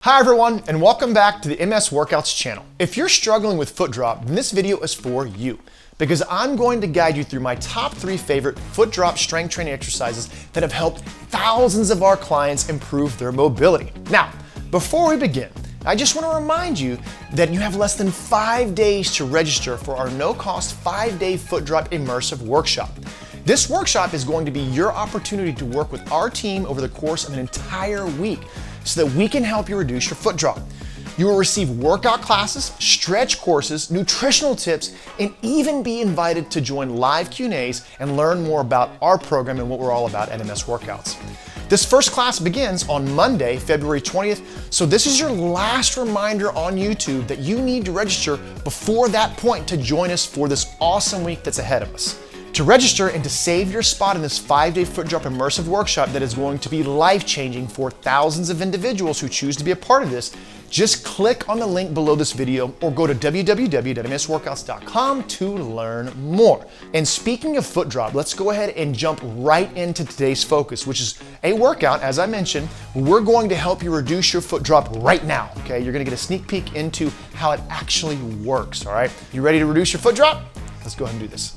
Hi everyone, and welcome back to the MS Workouts channel. If you're struggling with foot drop, then this video is for you, because I'm going to guide you through my top 3 favorite foot drop strength training exercises that have helped thousands of our clients improve their mobility. Now, before we begin, I just want to remind you that you have less than 5 days to register for our no-cost 5-day foot drop immersive workshop. This workshop is going to be your opportunity to work with our team over the course of an entire week, so that we can help you reduce your foot drop. You will receive workout classes, stretch courses, nutritional tips, and even be invited to join live Q&As and learn more about our program and what we're all about at MS Workouts. This first class begins on Monday, February 20th, so this is your last reminder on YouTube that you need to register before that point to join us for this awesome week that's ahead of us. To register and to save your spot in this 5-day foot drop immersive workshop that is going to be life-changing for thousands of individuals who choose to be a part of this, just click on the link below this video or go to www.msworkouts.com to learn more. And speaking of foot drop, let's go ahead and jump right into today's focus, which is a workout, as I mentioned. We're going to help you reduce your foot drop right now, okay? You're gonna get a sneak peek into how it actually works, all right? You ready to reduce your foot drop? Let's go ahead and do this.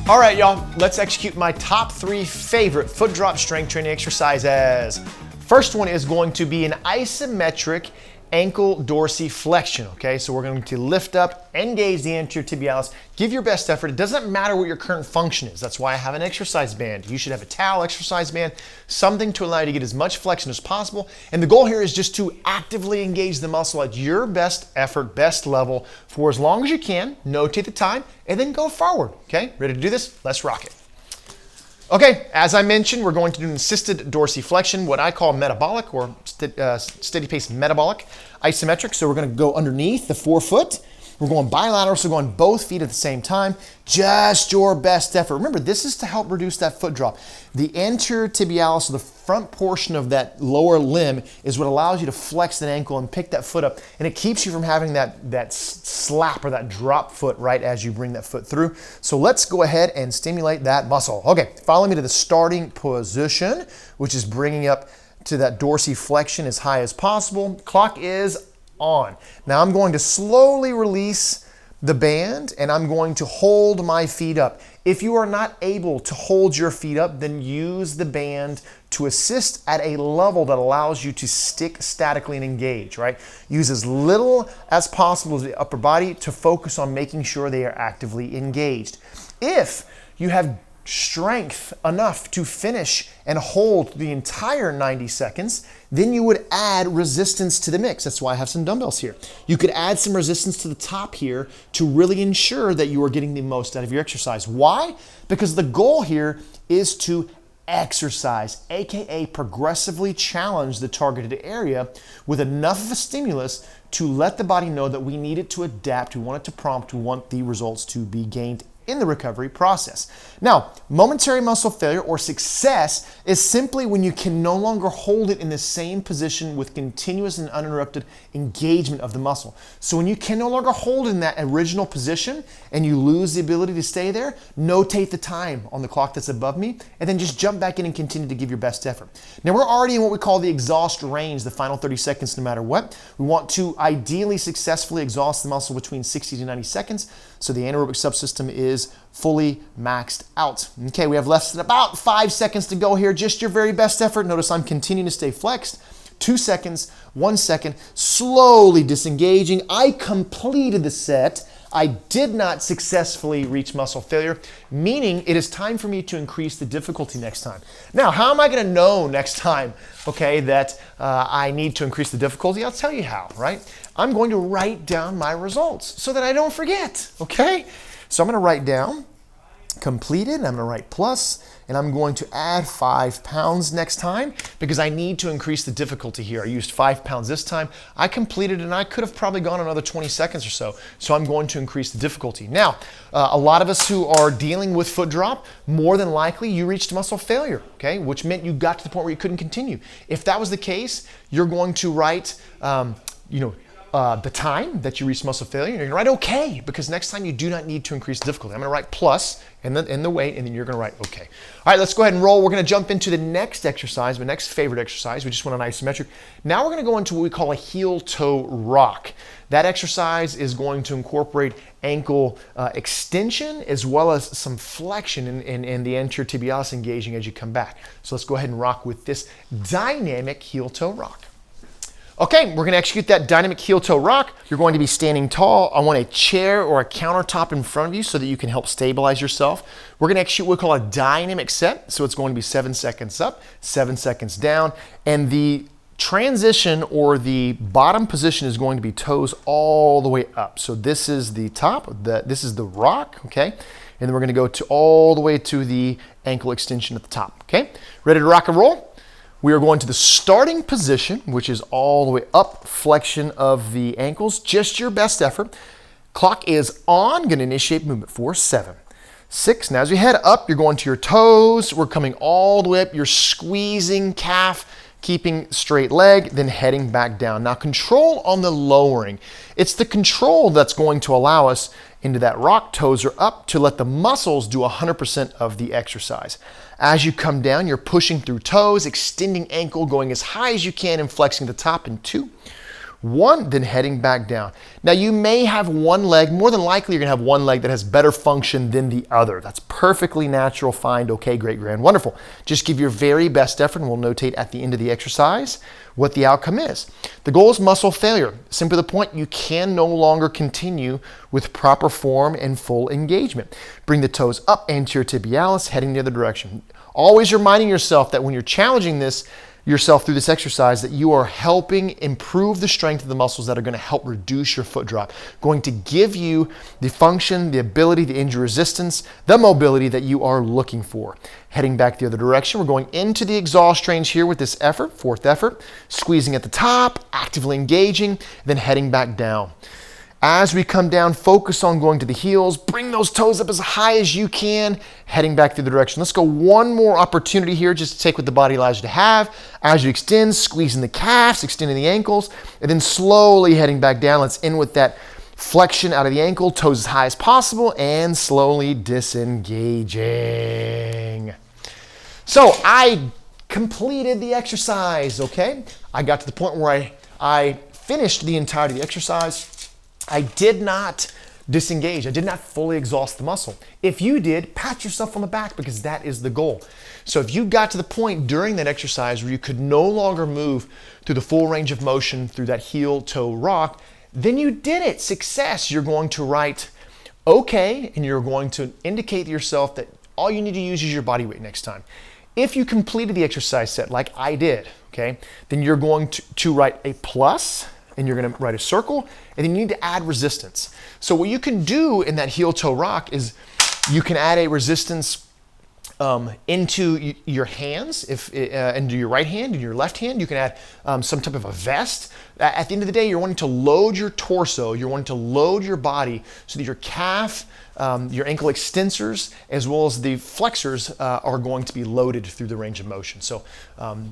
All right, y'all, let's execute my top 3 favorite foot drop strength training exercises. First one is going to be an isometric ankle dorsi flexion, okay? So we're going to lift up, engage the anterior tibialis, give your best effort. It doesn't matter what your current function is. That's why I have an exercise band. You should have a towel exercise band, something to allow you to get as much flexion as possible. And the goal here is just to actively engage the muscle at your best effort, best level for as long as you can. Notate the time and then go forward, okay? Ready to do this? Let's rock it. Okay, as I mentioned, we're going to do an assisted dorsi flexion, what I call metabolic or steady pace metabolic isometric. So we're going to go underneath the forefoot. We're going bilateral, so going both feet at the same time. Just your best effort. Remember, this is to help reduce that foot drop. The anterior tibialis, so the front portion of that lower limb, is what allows you to flex that ankle and pick that foot up, and it keeps you from having that slap or that drop foot right as you bring that foot through. So let's go ahead and stimulate that muscle. Okay, follow me to the starting position, which is bringing up to that dorsi flexion as high as possible. Clock is on. Now I'm going to slowly release the band and I'm going to hold my feet up. If you are not able to hold your feet up, then use the band to assist at a level that allows you to stick statically and engage, right? Use as little as possible of the upper body to focus on making sure they are actively engaged. If you have strength enough to finish and hold the entire 90 seconds, then you would add resistance to the mix. That's why I have some dumbbells here. You could add some resistance to the top here to really ensure that you are getting the most out of your exercise. Why? Because the goal here is to exercise, aka progressively challenge the targeted area with enough of a stimulus to let the body know that we need it to adapt, we want it to prompt, we want the results to be gained in the recovery process. Now, momentary muscle failure or success is simply when you can no longer hold it in the same position with continuous and uninterrupted engagement of the muscle. So when you can no longer hold it in that original position and you lose the ability to stay there, notate the time on the clock that's above me and then just jump back in and continue to give your best effort. Now we're already in what we call the exhaust range, the final 30 seconds no matter what. We want to ideally successfully exhaust the muscle between 60 to 90 seconds so the anaerobic subsystem is fully maxed out. Okay, we have less than about 5 seconds to go here. Just your very best effort. Notice I'm continuing to stay flexed. 2 seconds, 1 second, slowly disengaging. I completed the set. I did not successfully reach muscle failure, meaning it is time for me to increase the difficulty next time. Now, how am I going to know next time, okay, that I need to increase the difficulty? I'll tell you how, right? I'm going to write down my results so that I don't forget, okay? So I'm going to write down completed, and I'm going to write plus, and I'm going to add 5 pounds next time because I need to increase the difficulty here. I used 5 pounds this time. I completed and I could have probably gone another 20 seconds or so. So I'm going to increase the difficulty. Now, a lot of us who are dealing with foot drop, more than likely you reached muscle failure, okay? Which meant you got to the point where you couldn't continue. If that was the case, you're going to write, the time that you reach muscle failure. You're gonna write okay, because next time you do not need to increase difficulty. I'm gonna write plus in the weight, and then you're gonna write okay. All right, let's go ahead and roll. We're gonna jump into the next exercise, my next favorite exercise. We just went on isometric. Now we're gonna go into what we call a heel-toe rock. That exercise is going to incorporate ankle extension as well as some flexion in the anterior tibialis engaging as you come back. So let's go ahead and rock with this dynamic heel-toe rock. Okay, we're gonna execute that dynamic heel-toe rock. You're going to be standing tall. I want a chair or a countertop in front of you so that you can help stabilize yourself. We're gonna execute what we call a dynamic set. So it's going to be 7 seconds up, 7 seconds down, and the transition or the bottom position is going to be toes all the way up. So this is the top, this is the rock, okay? And then we're gonna go to all the way to the ankle extension at the top, okay? Ready to rock and roll? We are going to the starting position, which is all the way up, flexion of the ankles, just your best effort. Clock is on, gonna initiate movement for 7, 6. Now as we head up, you're going to your toes. We're coming all the way up. You're squeezing calf, keeping straight leg, then heading back down. Now control on the lowering. It's the control that's going to allow us into that rock. Toes are up to let the muscles do 100% of the exercise. As you come down, you're pushing through toes, extending ankle, going as high as you can and flexing the top in 2, 1, then heading back down. Now you may have one leg, more than likely you're gonna have one leg that has better function than the other. That's perfectly natural, fine, okay, great, grand, wonderful. Just give your very best effort and we'll notate at the end of the exercise what the outcome is. The goal is muscle failure. Simply the point, you can no longer continue with proper form and full engagement. Bring the toes up, anterior tibialis, heading the other direction. Always reminding yourself that when you're challenging yourself through this exercise, that you are helping improve the strength of the muscles that are going to help reduce your foot drop, going to give you the function, the ability, the injury resistance, the mobility that you are looking for. Heading back the other direction, we're going into the exhaust range here with this effort, 4th effort, squeezing at the top, actively engaging, then heading back down. As we come down, focus on going to the heels, bring those toes up as high as you can, heading back through the direction. Let's go one more opportunity here just to take what the body allows you to have. As you extend, squeezing the calves, extending the ankles, and then slowly heading back down. Let's end with that flexion out of the ankle, toes as high as possible, and slowly disengaging. So I completed the exercise, okay? I got to the point where I finished the entirety of the exercise. I did not disengage. I did not fully exhaust the muscle. If you did, pat yourself on the back because that is the goal. So if you got to the point during that exercise where you could no longer move through the full range of motion through that heel-toe rock, then you did it. Success. You're going to write okay, and you're going to indicate to yourself that all you need to use is your body weight next time. If you completed the exercise set like I did, okay, then you're going to write a plus, and you're gonna write a circle, and then you need to add resistance. So what you can do in that heel-toe rock is you can add a resistance into your hands, into your right hand and your left hand. You can add some type of a vest. At the end of the day, you're wanting to load your torso, you're wanting to load your body so that your calf, your ankle extensors, as well as the flexors are going to be loaded through the range of motion. So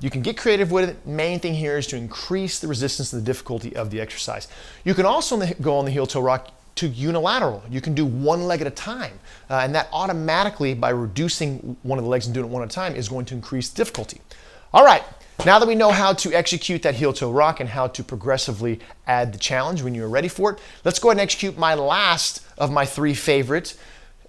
you can get creative with it. Main thing here is to increase the resistance and the difficulty of the exercise. You can also go on the heel-toe rock to unilateral. You can do one leg at a time. And that automatically, by reducing one of the legs and doing it one at a time, is going to increase difficulty. All right, now that we know how to execute that heel-toe rock and how to progressively add the challenge when you're ready for it, let's go ahead and execute my last of my 3 favorite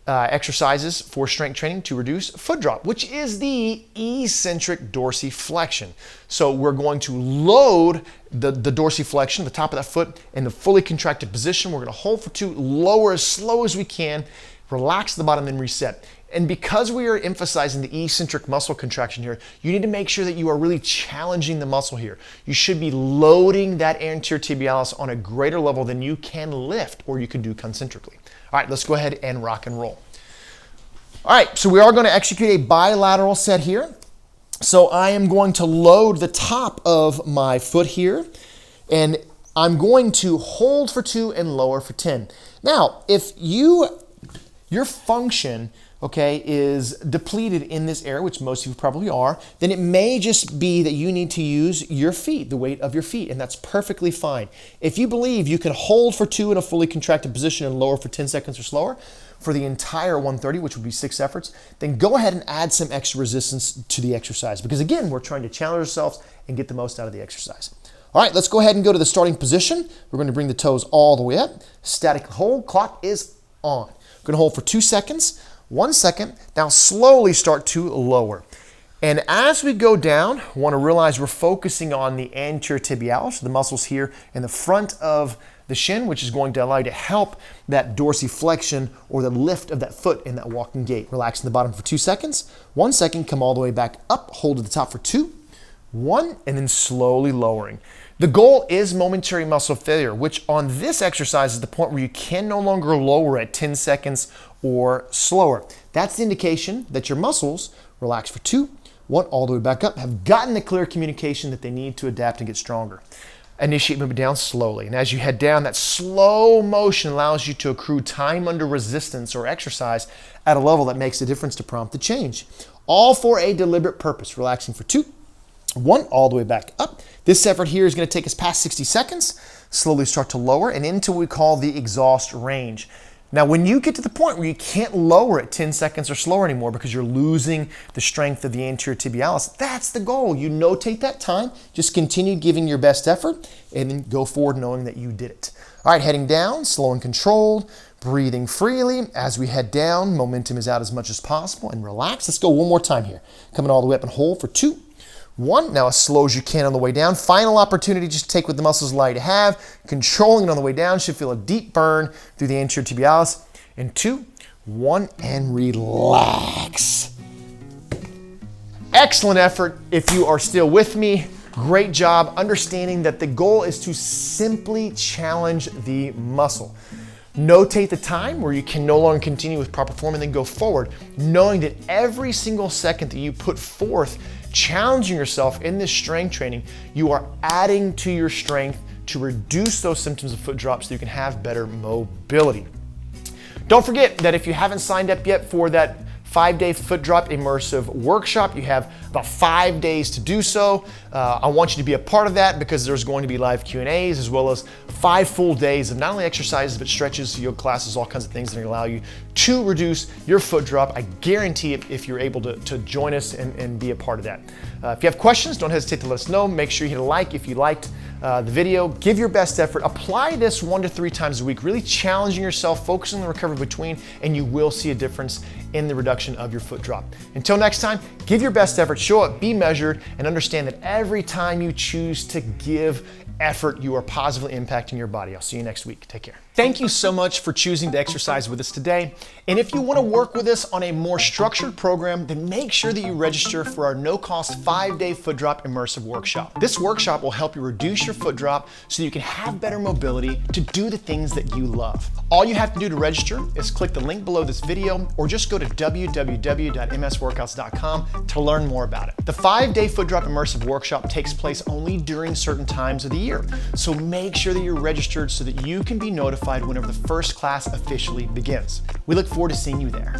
exercises for strength training to reduce foot drop, which is the eccentric dorsi flexion. So we're going to load the dorsiflexion, the top of that foot, in the fully contracted position. We're going to hold for 2, lower as slow as we can, relax the bottom, then reset. And because we are emphasizing the eccentric muscle contraction here, you need to make sure that you are really challenging the muscle here. You should be loading that anterior tibialis on a greater level than you can lift or you can do concentrically. All right, let's go ahead and rock and roll. All right, so we are going to execute a bilateral set here. So I am going to load the top of my foot here, and I'm going to hold for 2 and lower for 10. Now, if your function okay, is depleted in this area, which most of you probably are, then it may just be that you need to use your feet, the weight of your feet, and that's perfectly fine. If you believe you can hold for 2 in a fully contracted position and lower for 10 seconds or slower for the entire 130, which would be 6 efforts, then go ahead and add some extra resistance to the exercise, because again, we're trying to challenge ourselves and get the most out of the exercise. All right, let's go ahead and go to the starting position. We're going to bring the toes all the way up. Static hold, clock is on. We're going to hold for 2 seconds. 1 second, now slowly start to lower. And as we go down, want to realize we're focusing on the anterior tibialis, the muscles here in the front of the shin, which is going to allow you to help that dorsiflexion or the lift of that foot in that walking gait. Relax in the bottom for 2 seconds. 1 second, come all the way back up, hold at the top for 2, 1, and then slowly lowering. The goal is momentary muscle failure, which on this exercise is the point where you can no longer lower at 10 seconds or slower. That's the indication that your muscles, relax for 2, 1, all the way back up, have gotten the clear communication that they need to adapt and get stronger. Initiate moving down slowly. And as you head down, that slow motion allows you to accrue time under resistance or exercise at a level that makes a difference to prompt the change. All for a deliberate purpose. Relaxing for 2, 1, all the way back up. This effort here is going to take us past 60 seconds. Slowly start to lower and into what we call the exhaust range. Now, when you get to the point where you can't lower at 10 seconds or slower anymore because you're losing the strength of the anterior tibialis, that's the goal. You notate that time, just continue giving your best effort, and then go forward knowing that you did it. All right, heading down, slow and controlled, breathing freely. As we head down, momentum is out as much as possible, and relax. Let's go one more time here. Coming all the way up and hold for 2, 1, now as slow as you can on the way down. Final opportunity just to take what the muscles allow you to have. Controlling it on the way down, should feel a deep burn through the anterior tibialis. And 2, 1, and relax. Excellent effort. If you are still with me, great job understanding that the goal is to simply challenge the muscle. Notate the time where you can no longer continue with proper form and then go forward, knowing that every single second that you put forth challenging yourself in this strength training, you are adding to your strength to reduce those symptoms of foot drop so you can have better mobility. Don't forget that if you haven't signed up yet for that 5-day Foot Drop Immersive workshop, you have about 5 days to do so. I want you to be a part of that because there's going to be live Q&As as well as 5 full days of not only exercises but stretches, yoga classes, all kinds of things that are going to allow you to reduce your foot drop. I guarantee it if you're able to join us and be a part of that. If you have questions, don't hesitate to let us know. Make sure you hit a like if you liked the video. Give your best effort. Apply this 1 to 3 times a week, really challenging yourself, focusing on the recovery between, and you will see a difference in the reduction of your foot drop. Until next time, give your best effort, show up, be measured, and understand that every time you choose to give effort, you are positively impacting your body. I'll see you next week. Take care. Thank you so much for choosing to exercise with us today. And if you want to work with us on a more structured program, then make sure that you register for our no-cost 5-day Foot Drop Immersive workshop. This workshop will help you reduce your foot drop so you can have better mobility to do the things that you love. All you have to do to register is click the link below this video or just go to www.msworkouts.com to learn more about it. The 5-day Foot Drop Immersive workshop takes place only during certain times of the year, so make sure that you're registered so that you can be notified whenever the first class officially begins. We look forward to seeing you there.